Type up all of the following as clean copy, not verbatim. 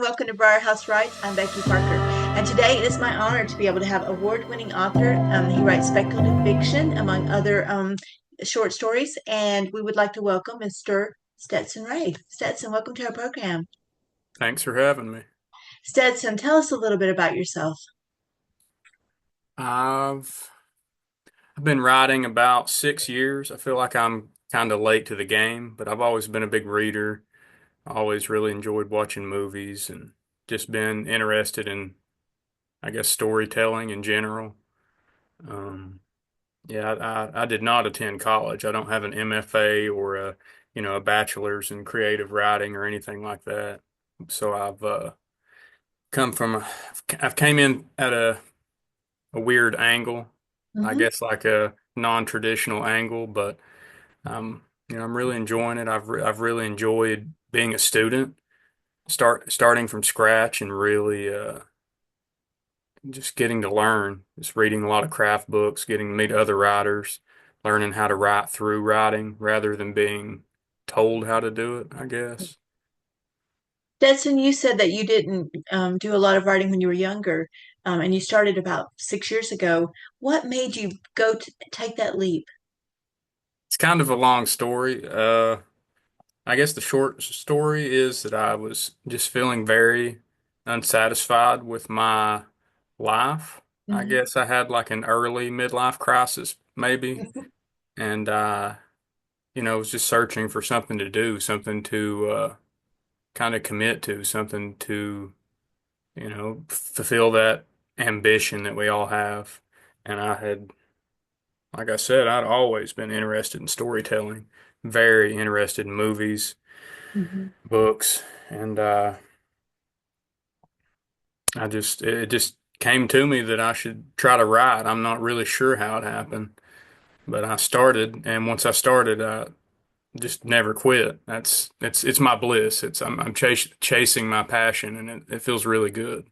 Welcome to Briar Haus Writes. I'm Becky Parker, and today it is my honor to be able to have award-winning author. He writes speculative fiction, among other short stories, and we would like to welcome Mr. Stetson Ray. Stetson, welcome to our program. Thanks for having me. Stetson, tell us a little bit about yourself. I've I've been writing about 6 years. I feel like I'm kind of late to the game, but I've always been a big reader. I always really enjoyed watching movies and just been interested in, I guess, storytelling in general. Um, yeah, I did not attend college. I don't have an MFA or a bachelor's in creative writing or anything like that. So I've come from, I've came in at a weird angle, I Hmm. guess like a non-traditional angle, but I'm really enjoying it. I've really enjoyed being a student, starting from scratch and really just getting to learn, just reading a lot of craft books, getting to meet other writers, learning how to write through writing rather than being told how to do it, I guess. Stetson, you said that you didn't do a lot of writing when you were younger, and you started about 6 years ago. What made you go to take that leap? It's kind of a long story. I guess the short story is that I was just feeling very unsatisfied with my life. I Hmm. guess I had like an early midlife crisis, maybe, and was just searching for something to do, something to kind of commit to, something to, fulfill that ambition that we all have. And I had, like I said, I'd always been interested in storytelling, very interested in movies, Hmm. books, and it just came to me that I should try to write. I'm not really sure how it happened, but I started, and once I started, I just never quit. It's my bliss. I'm chasing my passion, and it feels really good.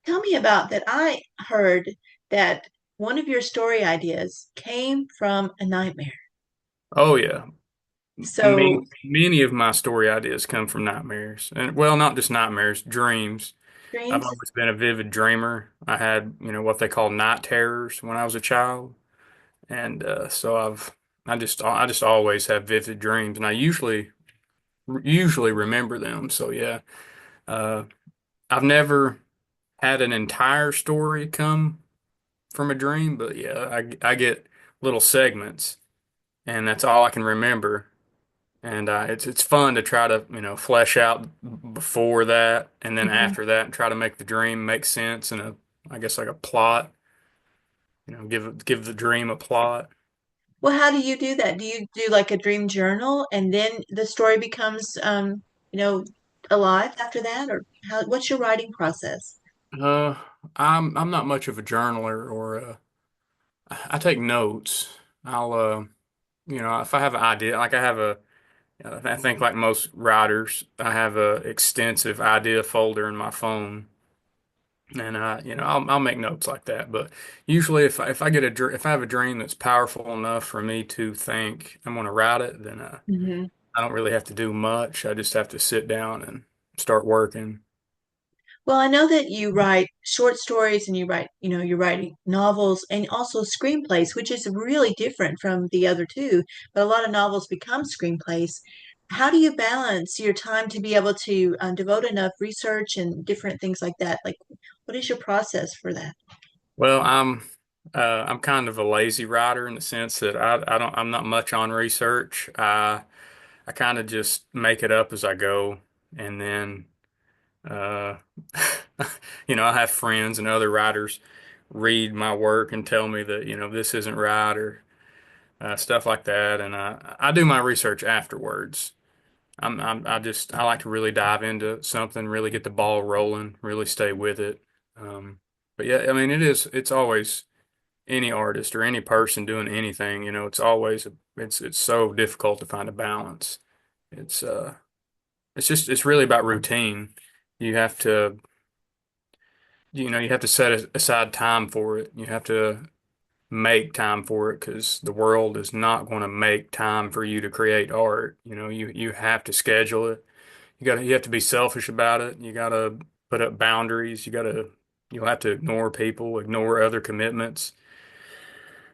Tell me about that. I heard that one of your story ideas came from a nightmare. Oh yeah, So, many of my story ideas come from nightmares, and well, not just nightmares, dreams. I've dreams? always been a vivid dreamer. I had, what they call night terrors when I was a child. And so I just always have vivid dreams, and I usually remember them. So yeah, uh, I've never had an entire story come from a dream, but yeah, I get little segments, and that's all I can remember. And it's fun to try to flesh out before that and then Hmm. after that and try to make the dream make sense and I guess like a plot. Give the dream a plot. Well, how do you do that? Do you do like a dream journal and then the story becomes, you know, alive after that? Or what's your writing process? Uh, I'm not much of a journaler or I take notes. I'll if I have an idea, like I think like most writers, I have a extensive idea folder in my phone, and I'll make notes like that. But usually, if I get if I have a dream that's powerful enough for me to think I'm going to write it, then Hmm. I don't really have to do much. I just have to sit down and start working. Well, I know that you write short stories and you write, you're writing novels and also screenplays, which is really different from the other two, but a lot of novels become screenplays. How do you balance your time to be able to devote enough research and different things like that? Like, what is your process for that? Well, I'm kind of a lazy writer in the sense that I'm not much on research. I kind of just make it up as I go, and then uh, I have friends and other writers read my work and tell me that this isn't right or stuff like that, and I do my research afterwards. I like to really dive into something, really get the ball rolling, really stay with it. Um, but yeah, I mean, it's always any artist or any person doing anything, it's so difficult to find a balance. It's uh it's really about routine. You have to you have to set aside time for it. You have to make time for it because the world is not going to make time for you to create art. You have to schedule it. you have to be selfish about it. You gotta put up boundaries. You'll have to ignore people, ignore other commitments.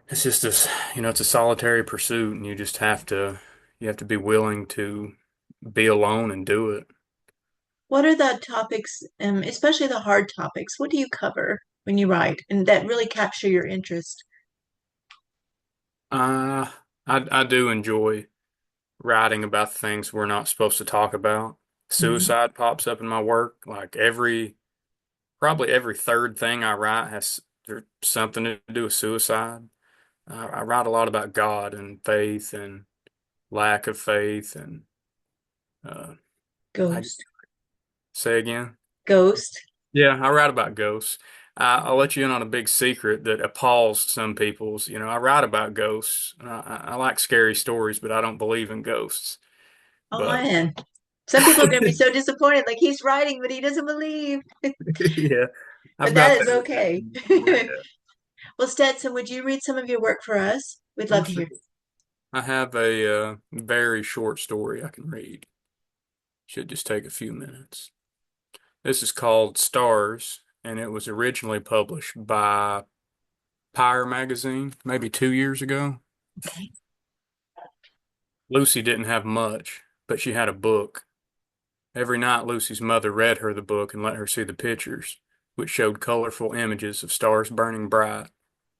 It's just this, it's a solitary pursuit, and you have to be willing to be alone and do it. What are the topics, especially the hard topics? What do you cover when you write and that really capture your interest? Uh, I do enjoy writing about the things we're not supposed to talk about. Mhm. Suicide pops up in my work. Like probably every third thing I write has there's something to do with suicide. I write a lot about God and faith and lack of faith and uh, I Ghost. say again. Ghost. Yeah, I write about ghosts. I'll let you in on a big secret that appalls some people's. I write about ghosts. I like scary stories, but I don't believe in ghosts. Oh But man. Some people are going to be so disappointed, like he's writing, but he doesn't believe. yeah, I've But got that is that. okay. Well, Stetson, would you read some of your work for us? We'd Oh, love to sure. hear. I have a very short story I can read. Should just take a few minutes. This is called Stars, and it was originally published by Pyre magazine maybe 2 years ago. Okay. Lucy didn't have much, but she had a book. Every night, Lucy's mother read her the book and let her see the pictures, which showed colorful images of stars burning bright,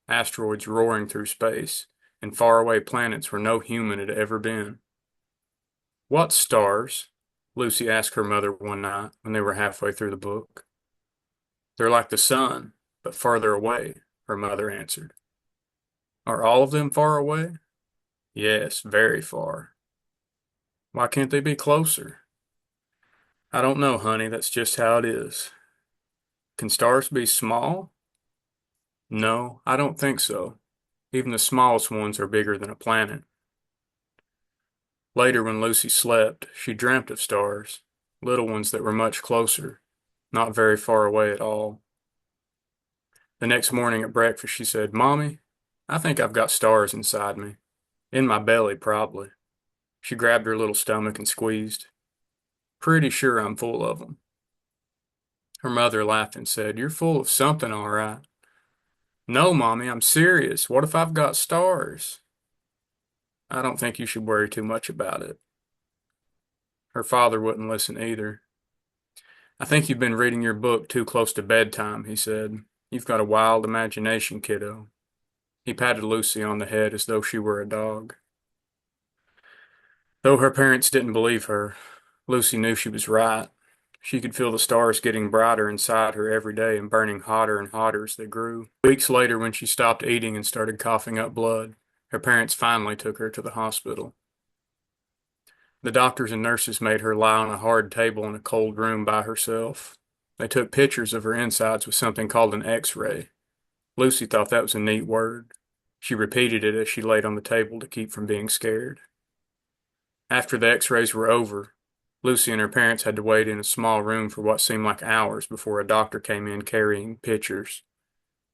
asteroids roaring through space, and faraway planets where no human had ever been. What stars? Lucy asked her mother one night when they were halfway through the book. They're like the sun, but farther away, her mother answered. Are all of them far away? Yes, very far. Why can't they be closer? I don't know, honey. That's just how it is. Can stars be small? No, I don't think so. Even the smallest ones are bigger than a planet. Later, when Lucy slept, she dreamt of stars, little ones that were much closer, not very far away at all. The next morning at breakfast, she said, Mommy, I think I've got stars inside me. In my belly, probably. She grabbed her little stomach and squeezed. Pretty sure I'm full of them. Her mother laughed and said, You're full of something, all right. No, Mommy, I'm serious. What if I've got stars? I don't think you should worry too much about it. Her father wouldn't listen either. I think you've been reading your book too close to bedtime, he said. You've got a wild imagination, kiddo. He patted Lucy on the head as though she were a dog. Though her parents didn't believe her, Lucy knew she was right. She could feel the stars getting brighter inside her every day and burning hotter and hotter as they grew. Weeks later, when she stopped eating and started coughing up blood, her parents finally took her to the hospital. The doctors and nurses made her lie on a hard table in a cold room by herself. They took pictures of her insides with something called an X-ray. Lucy thought that was a neat word. She repeated it as she laid on the table to keep from being scared. After the X-rays were over, Lucy and her parents had to wait in a small room for what seemed like hours before a doctor came in carrying pictures.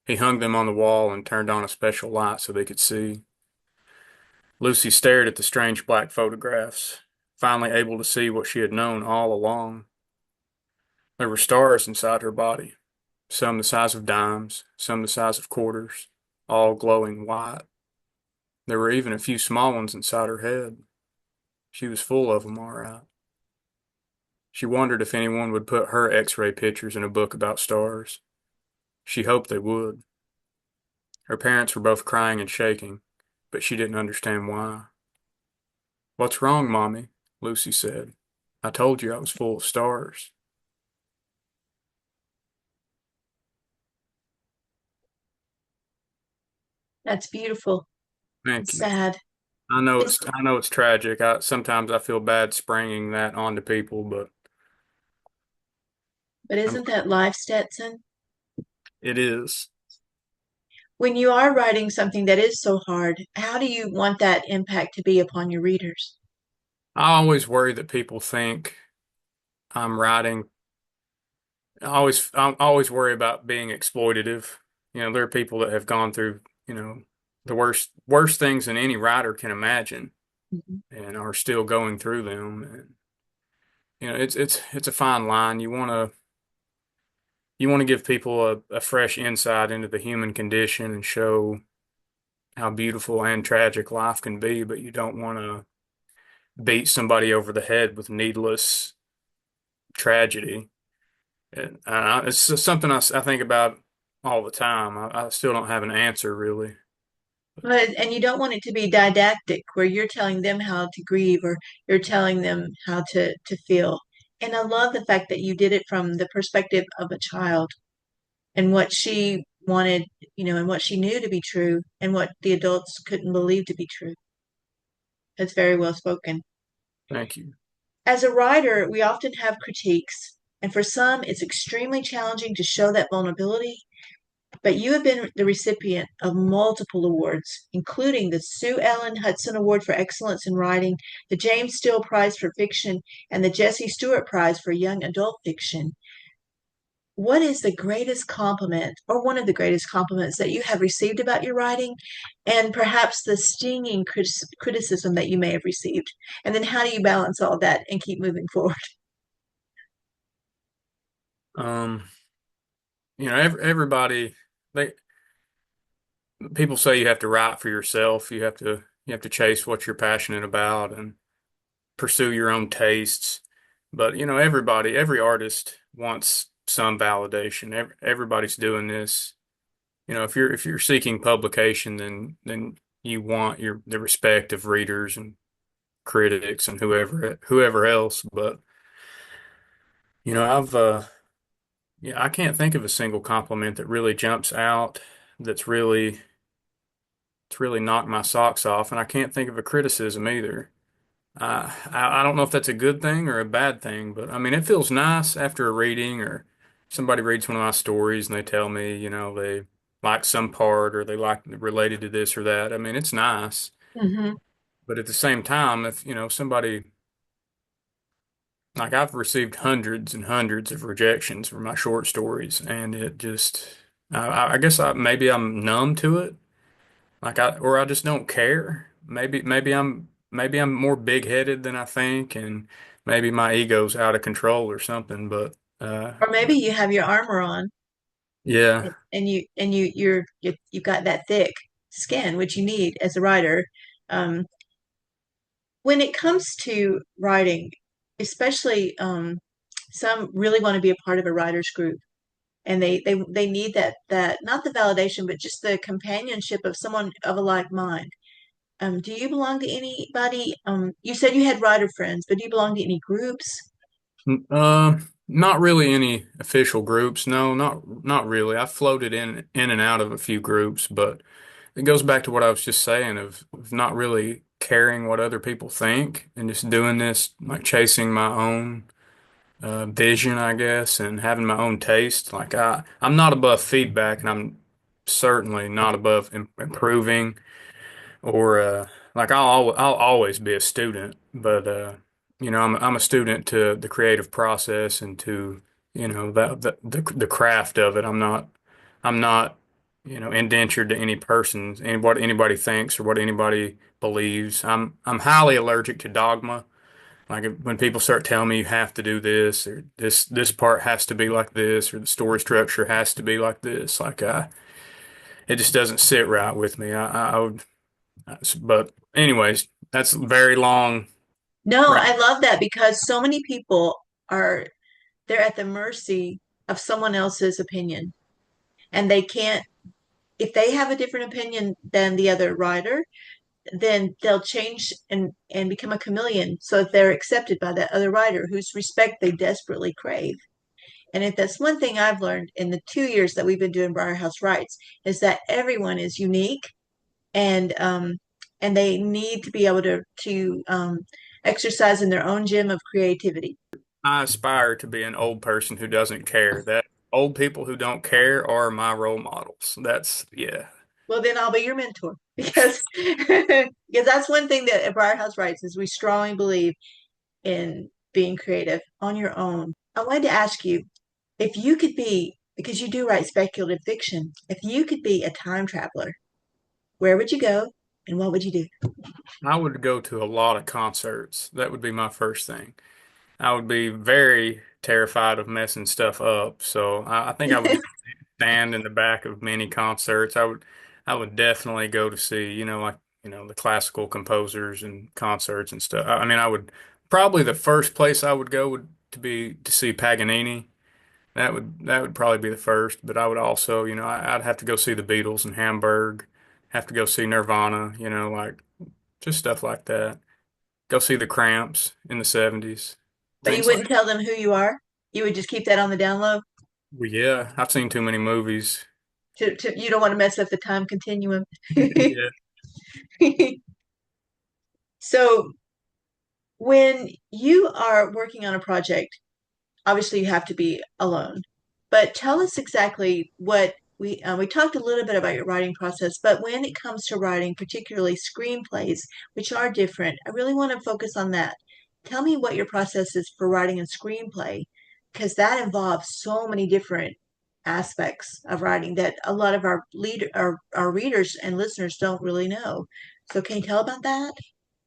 He hung them on the wall and turned on a special light so they could see. Lucy stared at the strange black photographs, finally able to see what she had known all along. There were stars inside her body, some the size of dimes, some the size of quarters, all glowing white. There were even a few small ones inside her head. She was full of them, all right. She wondered if anyone would put her X-ray pictures in a book about stars. She hoped they would. Her parents were both crying and shaking, but she didn't understand why. What's wrong, Mommy? Lucy said. I told you I was full of stars. That's beautiful. Thank It's you. sad. It's, I know it's tragic. Sometimes I feel bad springing that onto people, but but I'm, isn't that life, Stetson? it is. When you are writing something that is so hard, how do you want that impact to be upon your readers? I always worry that people think I'm writing. I always worry about being exploitative. There are people that have gone through, the worst things than any writer can imagine Mhm. and are still going through them. it's a fine line. You want to give people a fresh insight into the human condition and show how beautiful and tragic life can be, but you don't want to beat somebody over the head with needless tragedy. It's just something I think about all the time. I still don't have an answer really. But and you don't want it to be didactic where you're telling them how to grieve or you're telling them how to feel. And I love the fact that you did it from the perspective of a child and what she wanted, and what she knew to be true and what the adults couldn't believe to be true. That's very well spoken. Thank you. As a writer, we often have critiques, and for some, it's extremely challenging to show that vulnerability. But you have been the recipient of multiple awards, including the Sue Ellen Hudson Award for Excellence in Writing, the James Still Prize for Fiction, and the Jessie Stewart Prize for Young Adult Fiction. What is the greatest compliment, or one of the greatest compliments that you have received about your writing, and perhaps the stinging criticism that you may have received? And then how do you balance all that and keep moving forward? Um, everybody they people say you have to write for yourself. You have to chase what you're passionate about and pursue your own tastes. But every artist wants some validation. Everybody's doing this. If you're seeking publication, then you want the respect of readers and critics and whoever else. But I've yeah, I can't think of a single compliment that really jumps out. That's really it's really knocked my socks off, and I can't think of a criticism either. I don't know if that's a good thing or a bad thing, but I mean, it feels nice after a reading or somebody reads one of my stories and they tell me, they like some part or they like related to this or that. I mean, it's nice, Hmm. but at the same time, if, somebody like I've received hundreds and hundreds of rejections for my short stories, and it just, I guess maybe I'm numb to it. Or I just don't care. Maybe I'm more big-headed than I think, and maybe my ego's out of control or something. But Or maybe you have your armor on yeah, and you've got that thick skin, which you need as a writer. Um, when it comes to writing, especially some really want to be a part of a writers group, and they need that not the validation, but just the companionship of someone of a like mind. Do you belong to anybody? You said you had writer friends, but do you belong to any groups? not really any official groups. No, not really. I floated in and out of a few groups, but it goes back to what I was just saying of not really caring what other people think and just doing this like chasing my own vision, I guess, and having my own taste. Like I'm not above feedback, and I'm certainly not above improving. Or like I'll always be a student, but I'm a student to the creative process and to the craft of it. I'm not indentured to any person, and what anybody thinks or what anybody believes. I'm highly allergic to dogma. Like when people start telling me you have to do this or this part has to be like this or the story structure has to be like this, like it just doesn't sit right with me. I would, but anyways, that's very long. No, Right. I love that because so many people are they're at the mercy of someone else's opinion, and they can't if they have a different opinion than the other writer, then they'll change and become a chameleon so that they're accepted by that other writer whose respect they desperately crave. And if that's one thing I've learned in the 2 years that we've been doing Briar House Writes, is that everyone is unique and they need to be able to exercise in their own gym of creativity. I aspire to be an old person who doesn't care. That old people who don't care are my role models. That's yeah. Well, then I'll be your mentor because because that's one thing that at Briar House Writes is we strongly believe in being creative on your own. I wanted to ask you if you could be, because you do write speculative fiction, if you could be a time traveler, where would you go and what would you do? I would go to a lot of concerts. That would be my first thing. I would be very terrified of messing stuff up. So I think I would just stand in the back of many concerts. I would definitely go to see, like, the classical composers and concerts and stuff. I mean, I would probably the first place I would go would to be to see Paganini. That would probably be the first, but I would also, I'd have to go see the Beatles in Hamburg, have to go see Nirvana, like just stuff like that. Go see the Cramps in the 70s, But you things like wouldn't tell them who you are. You would just keep that on the down low. well, yeah, I've seen too many movies. You don't want to mess up the time continuum. Yeah. So when you are working on a project, obviously you have to be alone. But tell us exactly what we talked a little bit about your writing process, but when it comes to writing, particularly screenplays, which are different, I really want to focus on that. Tell me what your process is for writing a screenplay, because that involves so many different aspects of writing that a lot of our readers and listeners don't really know. So can you tell about that?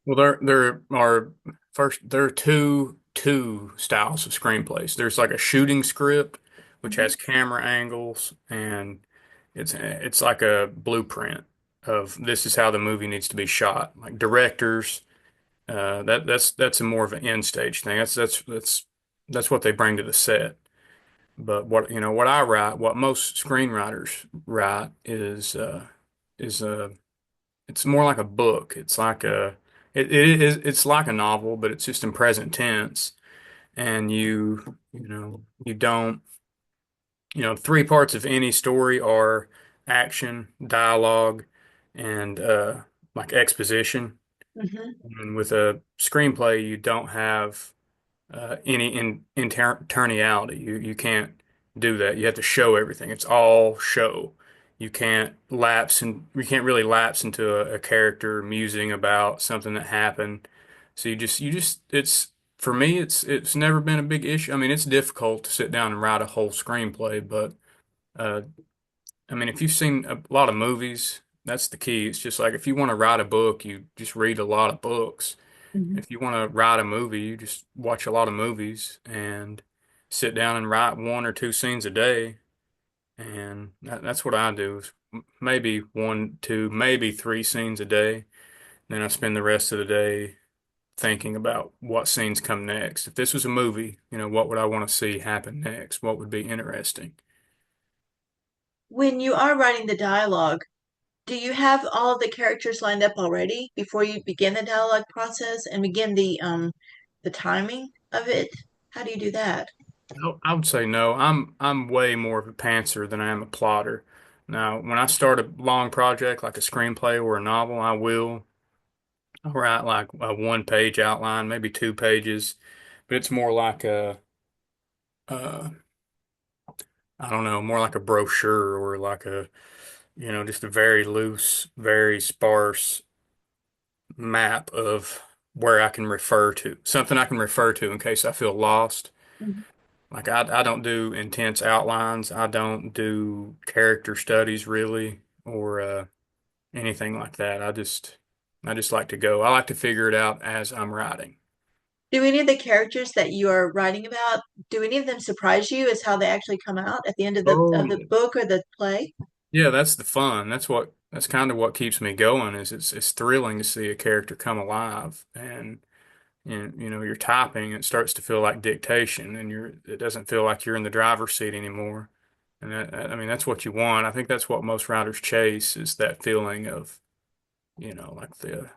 Well, there are two styles of screenplays. There's like a shooting script, which Mhm. has camera angles, and it's like a blueprint of this is how the movie needs to be shot. Like directors, that's a more of an end stage thing. That's what they bring to the set. But what I write, what most screenwriters write is it's more like a book. It's like a novel, but it's just in present tense. And you don't, three parts of any story are action, dialogue, and like exposition. Hmm. And with a screenplay, you don't have any internality. You can't do that. You have to show everything. It's all show. You can't really lapse into a character musing about something that happened. So it's for me it's never been a big issue. I mean, it's difficult to sit down and write a whole screenplay, but uh I mean, if you've seen a lot of movies, that's the key. It's just like if you want to write a book, you just read a lot of books. Hmm. If you want to write a movie, you just watch a lot of movies and sit down and write one or two scenes a day. And that's what I do is maybe one, two, maybe three scenes a day. Then I spend the rest of the day thinking about what scenes come next. If this was a movie, what would I want to see happen next? What would be interesting? When you are writing the dialogue, do you have all of the characters lined up already before you begin the dialogue process and begin the timing of it? How do you do that? No, I would say no. I'm way more of a pantser than I am a plotter. Now, when I start a long project like a screenplay or a novel, I'll write like a one-page outline, maybe 2 pages, but it's more like uh, I don't know, more like a brochure or like just a very loose, very sparse map of where I can refer to, something I can refer to in case I feel lost. Mhm. Like I don't do intense outlines. I don't do character studies really or anything like that. I just like to go. I like to figure it out as I'm writing. Do any of the characters that you are writing about, do any of them surprise you as how they actually come out at the end of the Oh, book or the play? yeah, that's the fun. That's kind of what keeps me going is it's thrilling to see a character come alive and you're typing, it starts to feel like dictation and it doesn't feel like you're in the driver's seat anymore. And I mean that's what you want. I think that's what most writers chase is that feeling of, like the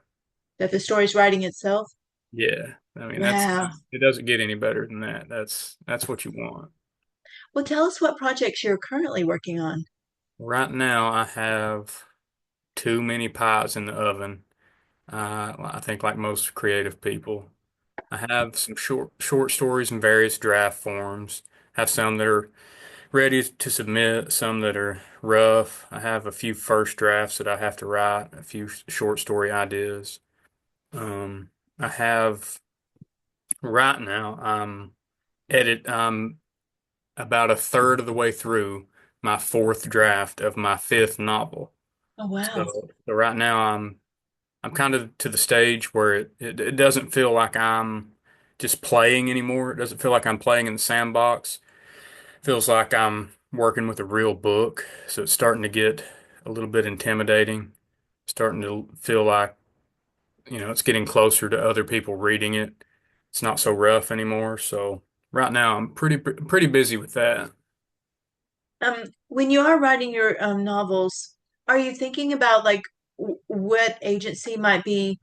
That the story's writing itself? yeah. I mean that's Wow. it doesn't get any better than that. That's what you want. Well, tell us what projects you're currently working on. Right now I have too many pies in the oven. I think like most creative people. I have some short stories in various draft forms. Have some that are ready to submit, some that are rough. I have a few first drafts that I have to write, a few short story ideas. I have right now, I'm about a third of the way through my fourth draft of my fifth novel. Oh, wow. So right now I'm kind of to the stage where it doesn't feel like I'm just playing anymore. It doesn't feel like I'm playing in the sandbox. It feels like I'm working with a real book. So it's starting to get a little bit intimidating. Starting to feel like, it's getting closer to other people reading it. It's not so rough anymore. So right now I'm pretty busy with that. When you are writing your novels, are you thinking about like what agency might be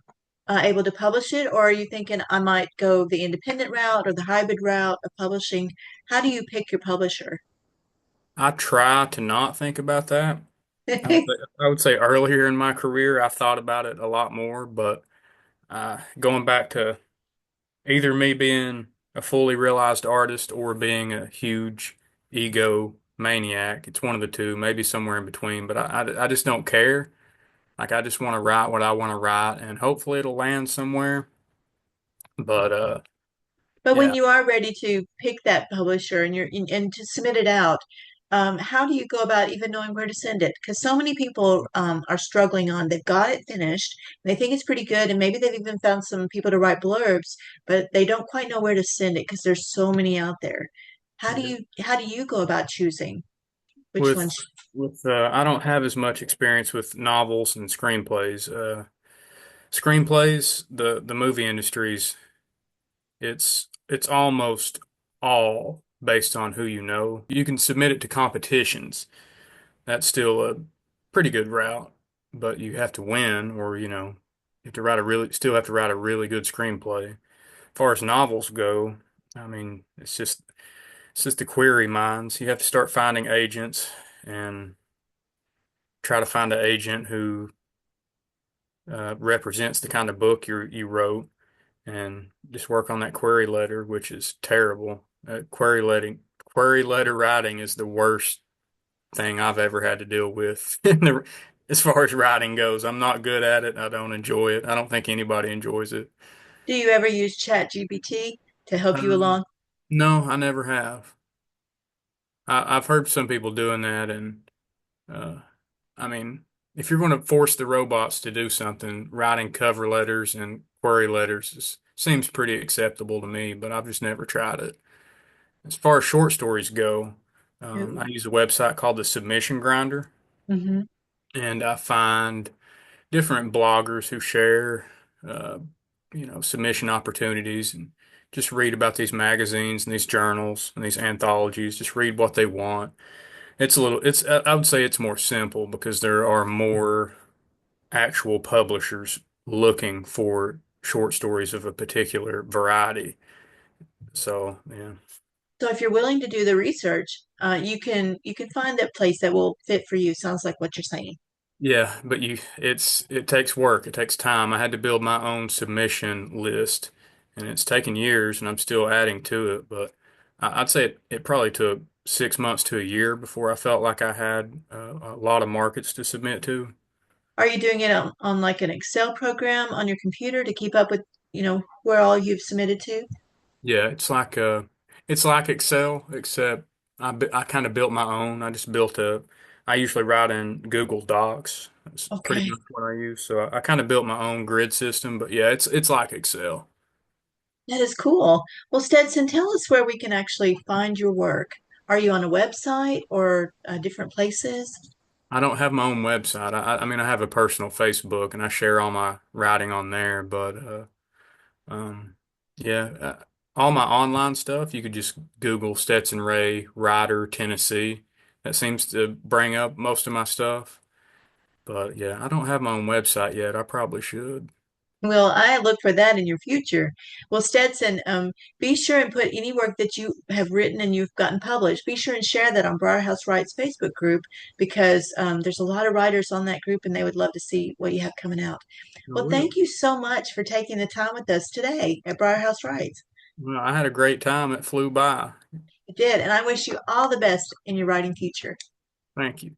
able to publish it, or are you thinking I might go the independent route or the hybrid route of publishing? How do you pick your publisher? I try to not think about that. I would say earlier in my career, I thought about it a lot more, but going back to either me being a fully realized artist or being a huge ego maniac, it's one of the two, maybe somewhere in between, but I just don't care. Like, I just want to write what I want to write, and hopefully it'll land somewhere. But But when yeah, you are ready to pick that publisher and and to submit it out, how do you go about even knowing where to send it? Because so many people are struggling on, they've got it finished, and they think it's pretty good, and maybe they've even found some people to write blurbs, but they don't quite know where to send it because there's so many out there. How do you go about choosing which with ones? I don't have as much experience with novels and screenplays. Screenplays, the movie industries, it's almost all based on who you know. You can submit it to competitions. That's still a pretty good route, but you have to win, or you have to still have to write a really good screenplay. As far as novels go, I mean, it's just the query minds. You have to start finding agents and try to find an agent who represents the kind of book you wrote, and just work on that query letter, which is terrible. Query letter writing is the worst thing I've ever had to deal with. As far as writing goes, I'm not good at it. I don't enjoy it. I don't think anybody enjoys it. Do you ever use ChatGPT to help you Um, along? no, I never have. I've heard some people doing that, and uh, I mean, if you're going to force the robots to do something, writing cover letters and query letters seems pretty acceptable to me, but I've just never tried it. As far as short stories go, I use a website called the Submission Grinder, Mm-hmm. and I find different bloggers who share, uh, submission opportunities, and just read about these magazines and these journals and these anthologies. Just read what they want. I would say it's more simple because there are more actual publishers looking for short stories of a particular variety. So, yeah. So if you're willing to do the research, you can find that place that will fit for you. Sounds like what you're saying. Yeah, but it takes work. It takes time. I had to build my own submission list, and it's taken years, and I'm still adding to it. But I'd say it probably took 6 months to a year before I felt like I had a lot of markets to submit to. Are you doing it on like an Excel program on your computer to keep up with, where all you've submitted to? Yeah, it's like Excel, except I kind of built my own. I usually write in Google Docs. That's pretty Okay. much what I use. So I kind of built my own grid system, but yeah, it's like Excel. That is cool. Well, Stetson, tell us where we can actually find your work. Are you on a website or different places? I don't have my own website. I mean, I have a personal Facebook and I share all my writing on there, but um, yeah, all my online stuff, you could just Google Stetson Ray, Writer, Tennessee. That seems to bring up most of my stuff. But yeah, I don't have my own website yet. I probably should. Well, I look for that in your future. Well, Stetson, be sure and put any work that you have written and you've gotten published. Be sure and share that on Briar House Writes Facebook group because there's a lot of writers on that group and they would love to see what you have coming out. I Well, will. thank you so much for taking the time with us today at Briar House Writes. Well, I had a great time. It flew by. You did, and I wish you all the best in your writing future. Thank you.